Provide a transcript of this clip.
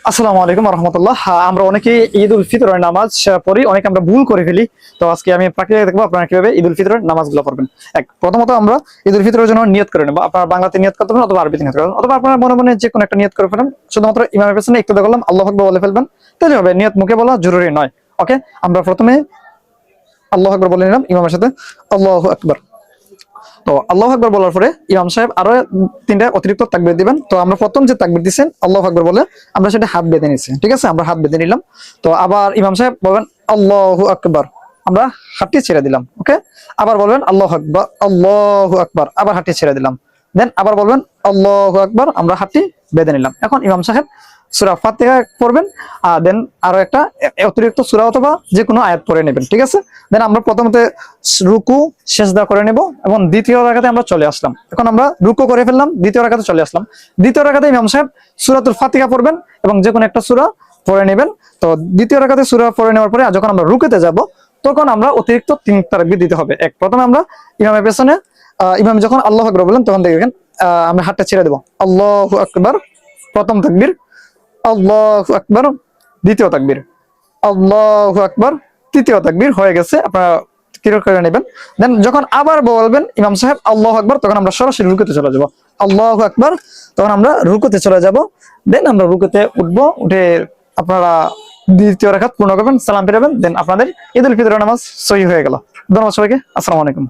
আসসালামু আলাইকুম রহমতুল্লাহ। আমরা অনেকে ঈদ উল ফিতরের নামাজ পড়ি, অনেকে আমরা ভুল করে ফেলি। তো আজকে আমি প্র্যাকটিক্যালি দেখবো আপনারা কিভাবে ঈদ উল ফিতরের নামাজগুলো পড়বেন। প্রথমত আমরা ঈদ উল ফিতরের জন্য নিয়ত করে নেবো। আপনার বাংলাতে নিয়ত করতে পারেন অথবা আরবিতে নিয়ত করবেন, অথবা আপনার মনে মনে যে কোনো একটা নিয়ত করে ফেলেন। শুধুমাত্র ইমামের পেছনে একটু দেখলাম আল্লাহু আকবার বলে ফেলবেন, তাহলে হবে। নিয়ত মুখে বলা জরুরি নয়। ওকে, আমরা প্রথমে আল্লাহু আকবার বলে নিলাম ইমামের সাথে, আল্লাহু আকবার। তো আল্লাহু আকবার বলার পরে ইমাম সাহেব আরো তিনটা অতিরিক্ত তাকবীর দিবেন। তো আমরা প্রথম যে তাকবীর দিচ্ছেন আল্লাহু আকবার বলে, আমরা সেটা হাত বেঁধে নিচ্ছি। ঠিক আছে, আমরা হাত বেঁধে নিলাম। তো আবার ইমাম সাহেব বলবেন আল্লাহু আকবার, আমরা হাতটি ছেড়ে দিলাম। ওকে, আবার বলবেন আল্লাহু আকবার, আল্লাহু আকবার, আবার হাতটি ছেড়ে দিলাম। দেন আবার বলবেন আল্লাহু আকবার, আমরা হাতটি বেঁধে নিলাম। এখন ইমাম সাহেব সূরা ফাতিহা পড়বেন, আর দেন আরো একটা অতিরিক্ত সূরা অথবা যে কোনো আয়াত পড়ে নেবেন। ঠিক আছে, দেন আমরা প্রথমতে রুকু সেজদা করে নেব এবং দ্বিতীয় রাকাতে আমরা চলে আসলাম। এখন আমরা রুকু করে ফেললাম, দ্বিতীয় রাকাতে চলে আসলাম। দ্বিতীয় রাকাতে ইমাম সাহেব সূরাতুল ফাতিহা পড়বেন এবং যে কোনো একটা সূরা পড়ে নেবেন। তো দ্বিতীয় রাকাতে সূরা পড়ে নেওয়ার পরে যখন আমরা রুকুতে যাব, তখন আমরা অতিরিক্ত তিন তাকবীর দিতে হবে। প্রথমে আমরা ইমামের পেছনে ইমাম যখন আল্লাহু আকবার বলেন তখন দেখবেন আমরা হাতটা ছেড়ে দেব। আল্লাহু আকবার প্রথম তাকবীর, আল্লাহু আকবার দ্বিতীয় তাকবীর, আল্লাহু আকবার তৃতীয় তাকবীর। হয়ে গেছে, আপনারা ক্লিয়ার করে নেবেন। দেন যখন আবার বলবেন ইমাম সাহেব আল্লাহু আকবার, তখন আমরা সরাসরি রুকুতে চলে যাব। আল্লাহু আকবার, তখন আমরা রুকুতে চলে যাব। দেন আমরা রুকুতে উঠবো, উঠে আপনারা দ্বিতীয় রাকাত পূর্ণ করবেন, সালাম ফিরাবেন। দেন আপনাদের ঈদ উল ফিতরের নামাজ সহিহ হয়ে গেল। ধন্যবাদ সবাইকে। আসসালামু আলাইকুম।